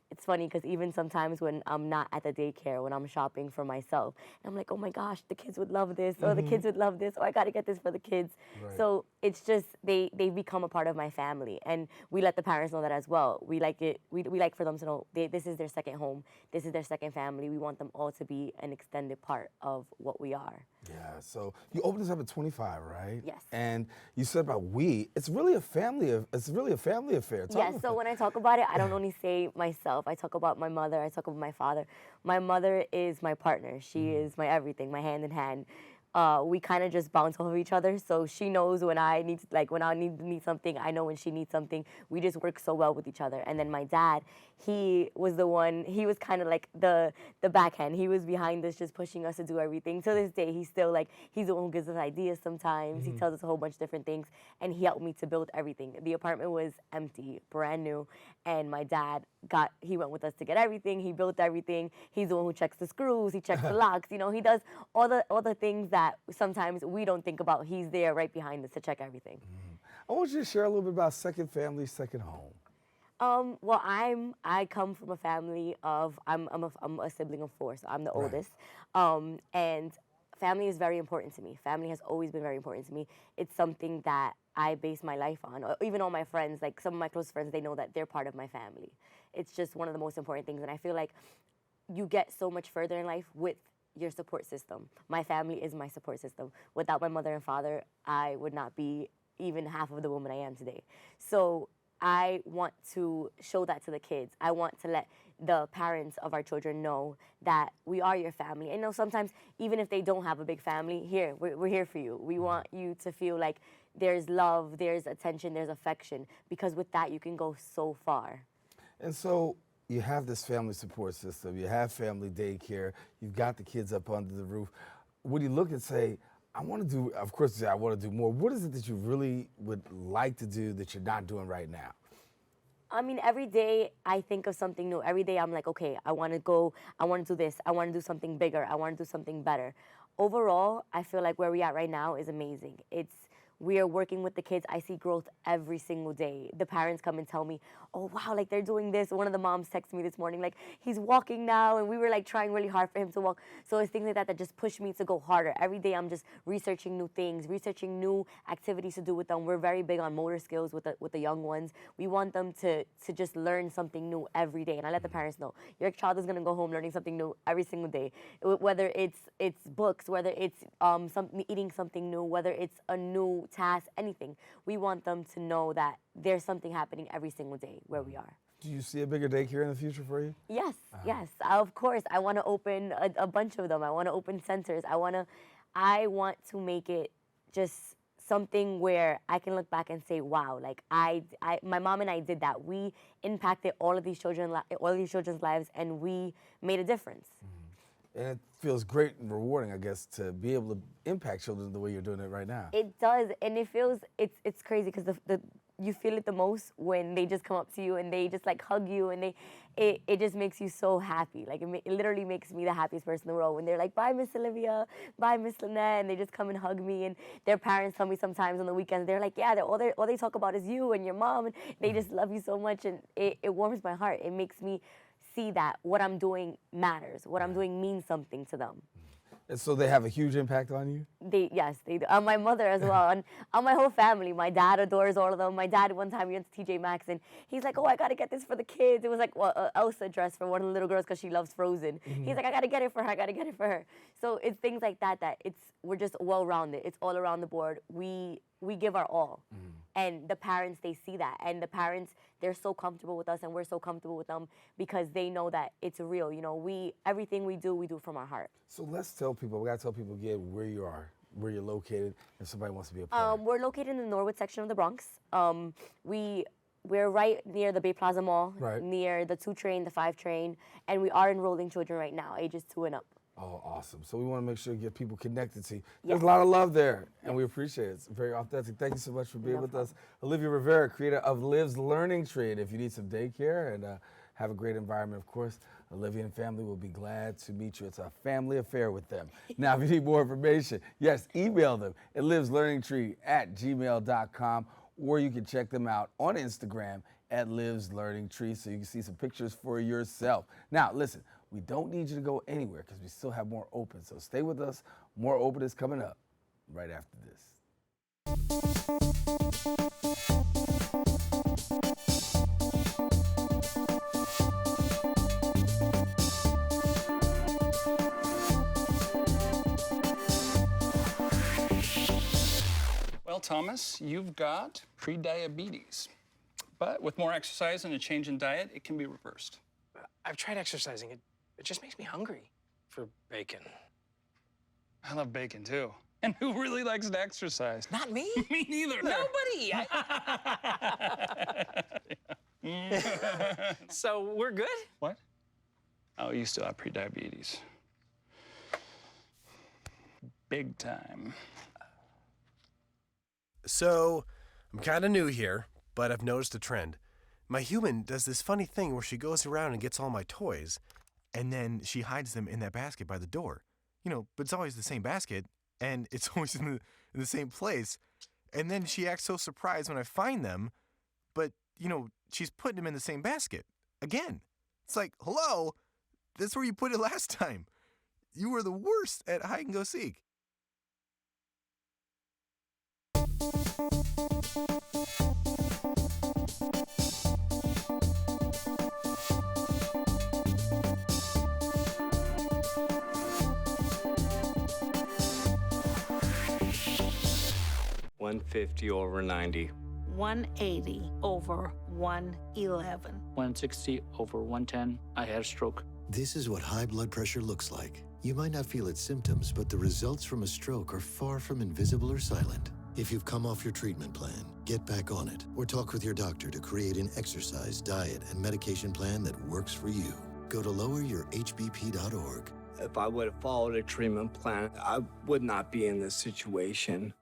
It's funny because even sometimes when I'm not at the daycare, when I'm shopping for myself, I'm like, oh my gosh, the kids would love this, or the kids would love this, or I got to get this for the kids. Right. So it's just, they become a part of my family. And we let the parents know that as well. We like it. We like for them to know this is their second home. This is their second family. We want them all to be an extended part of what we are. Yeah, so you opened this up at 25, right? Yes. And you said about we. It's really a family affair. So when I talk about it, I don't only say myself. I talk about my mother. I talk about my father. My mother is my partner. She is my everything, my hand in hand. We kind of just bounce off of each other. So she knows when I need something. I know when she needs something. We just work so well with each other. And then my dad, he was kind of like the backhand. He was behind us, just pushing us to do everything. To this day, he's still he's the one who gives us ideas sometimes. He tells us a whole bunch of different things, and he helped me to build everything. The apartment was empty, brand new, and my dad he went with us to get everything. He built everything. He's the one who checks the screws. He checks the locks. He does all the things that sometimes we don't think about. He's there right behind us to check everything. I want you to share a little bit about second family, second home. Well, I come from a family of I'm a sibling of 4, so I'm the oldest, and family is very important to me. Family has always been very important to me. It's something that I base my life on. Even all my friends, like some of my close friends, they know that they're part of my family. It's just one of the most important things, and I feel like you get so much further in life with your support system. My family is my support system. Without my mother and father, I would not be even half of the woman I am today. So I want to show that to the kids. I want to let the parents of our children know that we are your family. And sometimes, even if they don't have a big family, we're here for you. We want you to feel like there's love, there's attention, there's affection, because with that, you can go so far. And so you have this family support system, you have family daycare, you've got the kids up under the roof. When you look and say, I want to do, of course you say I want to do more, what is it that you really would like to do that you're not doing right now? I mean, every day I think of something new. Every day I'm like, okay, I want to do this, I want to do something bigger, I want to do something better. Overall, I feel like where we're at right now is amazing. We are working with the kids. I see growth every single day. The parents come and tell me, oh, wow, they're doing this. One of the moms texted me this morning, he's walking now, and we were, trying really hard for him to walk. So it's things like that just push me to go harder. Every day I'm just researching new things, researching new activities to do with them. We're very big on motor skills with the young ones. We want them to just learn something new every day. And I let the parents know, your child is going to go home learning something new every single day, whether it's books, whether it's eating something new, whether it's a new task, anything. We want them to know that there's something happening every single day where we are. Do you see a bigger daycare in the future for you? Yes, yes. Of course. I want to open a bunch of them. I want to open centers. I want to make it just something where I can look back and say, wow, like my mom and I did that. We impacted all of these children's lives, and we made a difference. And it feels great and rewarding, I guess, to be able to impact children the way you're doing it right now. It does, and it feels, it's crazy because you feel it the most when they just come up to you and they just like hug you, and it just makes you so happy. Like it literally makes me the happiest person in the world when they're like, bye Miss Olivia, bye Miss Lynette, and they just come and hug me. And their parents tell me sometimes on the weekends, they're like, yeah, all they talk about is you and your mom, and they just love you so much, and it warms my heart. It makes me see that what I'm doing matters, what I'm doing means something to them. And so they have a huge impact on you? Yes, they do. On my mother as well, and on my whole family. My dad adores all of them. My dad, one time, we went to TJ Maxx, and he's like, oh, I got to get this for the kids. It was like Elsa dress for one of the little girls because she loves Frozen. He's like, I got to get it for her. I got to get it for her. So it's things like that we're just well-rounded. It's all around the board. We give our all. And the parents, they see that. And the parents, they're so comfortable with us, and we're so comfortable with them because they know that it's real. You know, everything we do from our heart. So let's tell people, we got to tell people again where you are, where you're located, if somebody wants to be a part. We're located in the Norwood section of the Bronx. We're right near the Bay Plaza Mall, near the 2 train, the 5 train, and we are enrolling children right now, ages 2 and up. Oh, awesome. So we want to make sure to get people connected to you. There's a lot of love there, and we appreciate it. It's very authentic. Thank you so much for being with us. Olivia Rivera, creator of Liv's Learning Tree. And if you need some daycare and have a great environment, of course, Olivia and family will be glad to meet you. It's a family affair with them. Now, if you need more information, yes, email them at livslearningtree@gmail.com, or you can check them out on Instagram at Liv's Learning Tree so you can see some pictures for yourself. Now, listen, we don't need you to go anywhere because we still have more open. So stay with us. More open is coming up right after this. Well, Thomas, you've got prediabetes. But with more exercise and a change in diet, it can be reversed. I've tried exercising. It just makes me hungry for bacon. I love bacon, too. And who really likes to exercise? Not me. Me neither. Nobody. So we're good? What? Oh, you still have prediabetes. Big time. So, I'm kind of new here, but I've noticed a trend. My human does this funny thing where she goes around and gets all my toys, and then she hides them in that basket by the door. You know, but it's always the same basket, and it's always in the same place. And then she acts so surprised when I find them, but, you know, she's putting them in the same basket again. It's like, hello, that's where you put it last time. You were the worst at hide and go seek. $150/90. 180 over 111. 160 over 110. I had a stroke. This is what high blood pressure looks like. You might not feel its symptoms, but the results from a stroke are far from invisible or silent. If you've come off your treatment plan, get back on it, or talk with your doctor to create an exercise, diet, and medication plan that works for you. Go to loweryourhbp.org. If I would have followed a treatment plan, I would not be in this situation.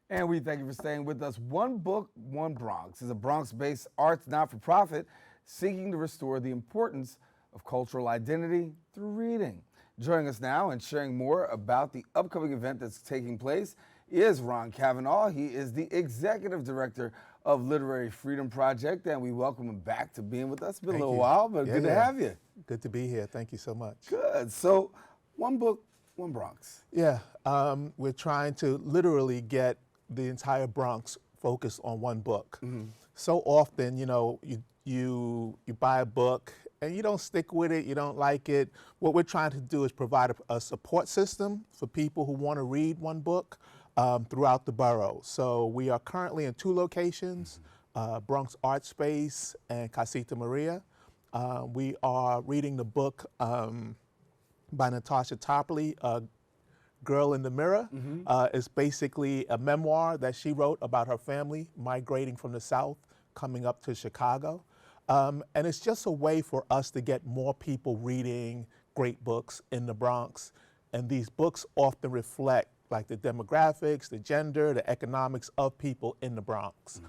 And we thank you for staying with us. One Book, One Bronx is a Bronx-based arts not-for-profit seeking to restore the importance of cultural identity through reading. Joining us now and sharing more about the upcoming event that's taking place is Ron Cavanaugh. He is the Executive Director of Literary Freedom Project, and we welcome him back to being with us. It's been a little while, but good to have you. Good to be here. Thank you so much. Good. So, One Book, One Bronx. Yeah, we're trying to literally get the entire Bronx focused on one book. So often, you buy a book and you don't stick with it, you don't like it. What we're trying to do is provide a support system for people who want to read one book throughout the borough. So we are currently in 2 locations, Bronx Art Space and Casita Maria. We are reading the book by Natasha Topley, Girl in the Mirror. It's basically a memoir that she wrote about her family migrating from the South, coming up to Chicago. And it's just a way for us to get more people reading great books in the Bronx. And these books often reflect like the demographics, the gender, the economics of people in the Bronx.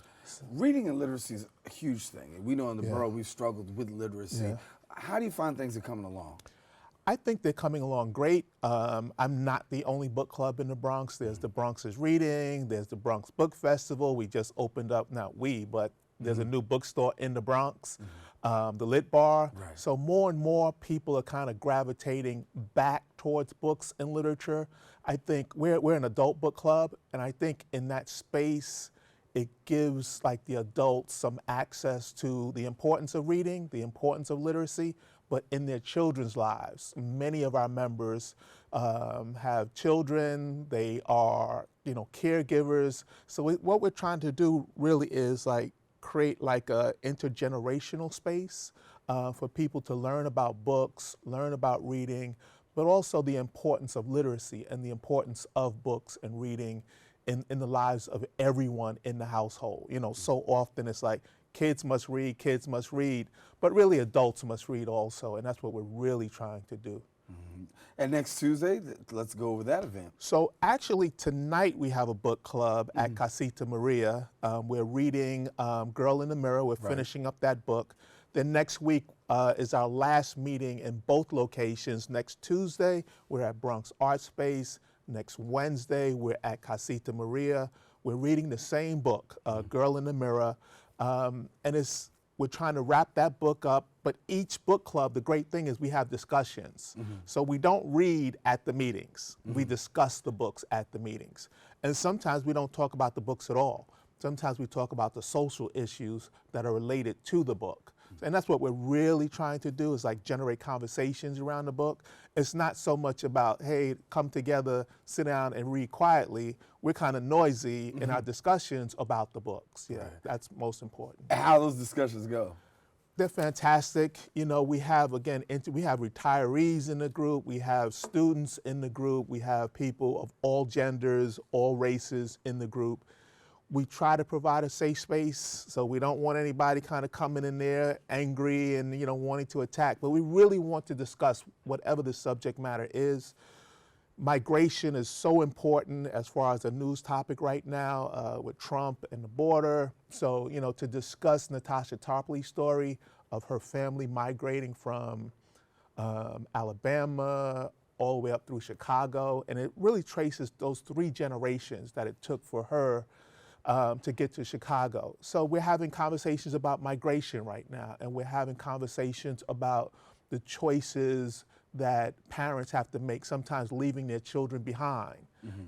Reading and literacy is a huge thing. And we know in the borough we've struggled with literacy. How do you find things are coming along? I think they're coming along great. I'm not the only book club in the Bronx. There's the Bronx is Reading, there's the Bronx Book Festival. We just opened up, not we, but there's a new bookstore in the Bronx, the Lit Bar. So more and more people are kind of gravitating back towards books and literature. I think we're an adult book club, and I think in that space, it gives like the adults some access to the importance of reading, the importance of literacy, but in their children's lives. Many of our members have children, they are, caregivers. So what we're trying to do really is like create like a intergenerational space for people to learn about books, learn about reading, but also the importance of literacy and the importance of books and reading in the lives of everyone in the household. So often it's like, kids must read, but really adults must read also, and that's what we're really trying to do. And next Tuesday, let's go over that event. So actually tonight we have a book club at Casita Maria. We're reading Girl in the Mirror. We're finishing up that book. Then next week is our last meeting in both locations. Next Tuesday, we're at Bronx Art Space. Next Wednesday, we're at Casita Maria. We're reading the same book, Girl in the Mirror. And we're trying to wrap that book up, but each book club, the great thing is we have discussions. So we don't read at the meetings. We discuss the books at the meetings. And sometimes we don't talk about the books at all. Sometimes we talk about the social issues that are related to the book. And that's what we're really trying to do, is like generate conversations around the book. It's not so much about, hey, come together, sit down and read quietly. We're kind of noisy in our discussions about the books. That's most important. How those discussions go? They're fantastic. We have, again, we have retirees in the group. We have students in the group. We have people of all genders, all races in the group. We try to provide a safe space, so we don't want anybody kind of coming in there angry and wanting to attack. But we really want to discuss whatever the subject matter is. Migration is so important as far as a news topic right now with Trump and the border. So to discuss Natasha Topley's story of her family migrating from Alabama all the way up through Chicago, and it really traces those 3 generations that it took for her to get to Chicago. So we're having conversations about migration right now, and we're having conversations about the choices that parents have to make, sometimes leaving their children behind.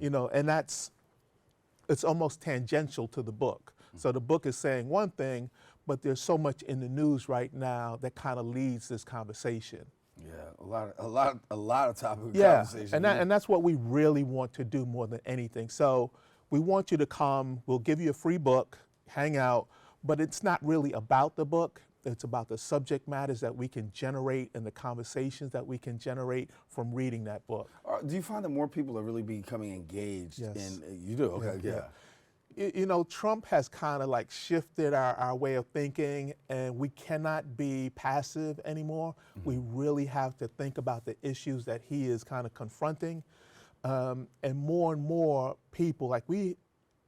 And it's almost tangential to the book. So the book is saying one thing, but there's so much in the news right now that kind of leads this conversation. Yeah, a lot of topic of conversation. And that's what we really want to do more than anything. So we want you to come, we'll give you a free book, hang out, but it's not really about the book. It's about the subject matters that we can generate and the conversations that we can generate from reading that book. Do you find that more people are really becoming engaged in, you do, okay, Trump has kind of like shifted our way of thinking, and we cannot be passive anymore. We really have to think about the issues that he is kind of confronting. And more people, like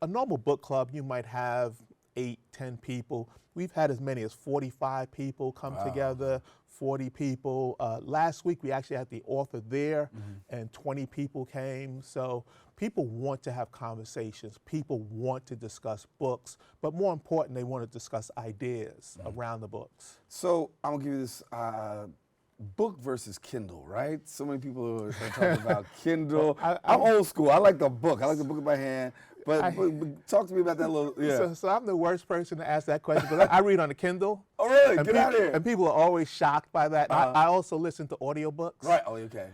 a normal book club, you might have 8, 10 people. We've had as many as 45 people come together, 40 people. Last week, we actually had the author there, and 20 people came. So people want to have conversations. People want to discuss books, but more important, they want to discuss ideas around the books. So I'm gonna give you this book versus Kindle, right? So many people are talking about Kindle. I'm old school. I like the book. I like the book in my hand. But talk to me about that little, So I'm the worst person to ask that question, because I read on the Kindle. Oh, really? And Get out of here. And people are always shocked by that. I also listen to audiobooks. Right, oh, okay.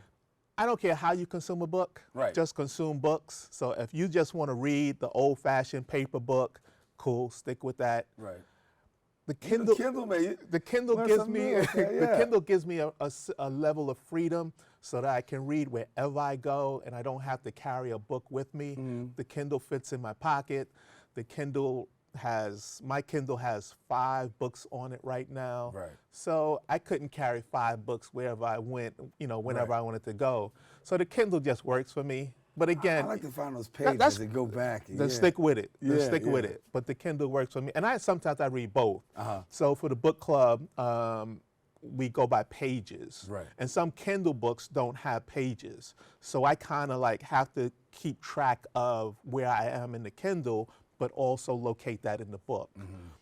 I don't care how you consume a book. Right. Just consume books. So if you just want to read the old-fashioned paper book, cool, stick with that. Right. The Kindle, man, the Kindle gives me the Kindle gives me a level of freedom so that I can read wherever I go, and I don't have to carry a book with me. The Kindle fits in my pocket. My Kindle has 5 books on it right now. Right. So I couldn't carry 5 books wherever I went, whenever I wanted to go. So the Kindle just works for me. But again, I like to find those pages and go back. Then stick with it. Then stick with it. But the Kindle works for me. And sometimes I read both. So for the book club, we go by pages. Right. And some Kindle books don't have pages. So I kind of have to keep track of where I am in the Kindle, but also locate that in the book.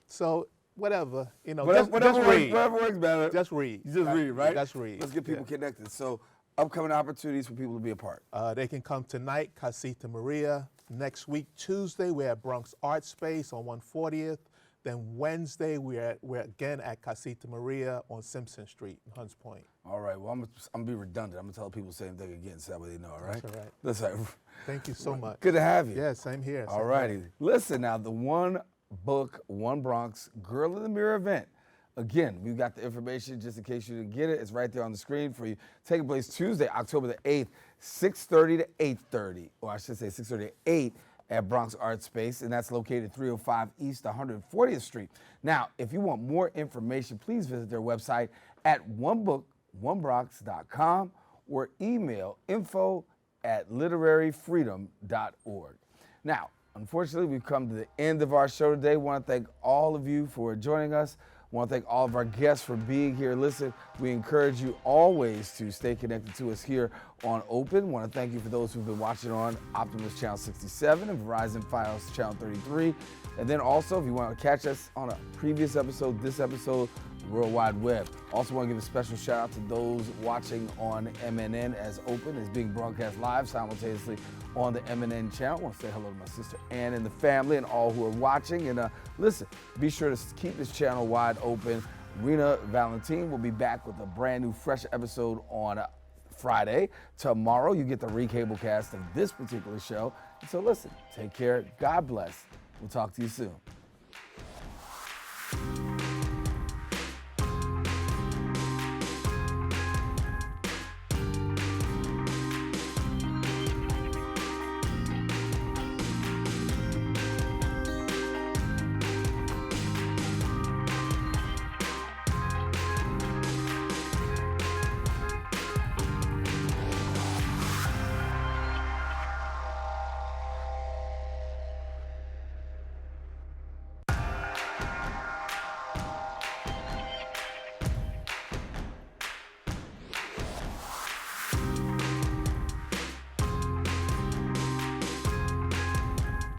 So whatever, just read. Whatever works better. Just read. You just read, right? Just read. Let's get people connected. So upcoming opportunities for people to be a part. They can come tonight, Casita Maria. Next week, Tuesday, we're at Bronx Art Space on 140th. Then Wednesday, we're again at Casita Maria on Simpson Street in Hunts Point. All right, well, I'm gonna be redundant. I'm gonna tell people the same thing again so that way they know, all right? That's all right. That's all right. Thank you so much. Good to have you. Yeah, same here. All righty. Listen now, the One Book, One Bronx Girl in the Mirror event. Again, we've got the information just in case you didn't get it. It's right there on the screen for you. Taking place Tuesday, October the 8th, 6:30 to 8:30, or I should say 6:30 to 8 at Bronx Art Space, and that's located 305 East 140th Street. Now, if you want more information, please visit their website at onebookonebronx.com or email info@literaryfreedom.org. Now, unfortunately, we've come to the end of our show today. I want to thank all of you for joining us. I want to thank all of our guests for being here. Listen, we encourage you always to stay connected to us here on Open. I want to thank you for those who've been watching on Optimus Channel 67 and Verizon Fios Channel 33. And then also, if you want to catch us on a previous episode, this episode, the World Wide Web. Also want to give a special shout out to those watching on MNN as Open is being broadcast live simultaneously on the MNN channel. I want to say hello to my sister Ann and the family and all who are watching. And listen, be sure to keep this channel wide open. Rena Valentine will be back with a brand new, fresh episode on Friday. Tomorrow, you get the recable cast of this particular show. And so listen, take care. God bless. We'll talk to you soon.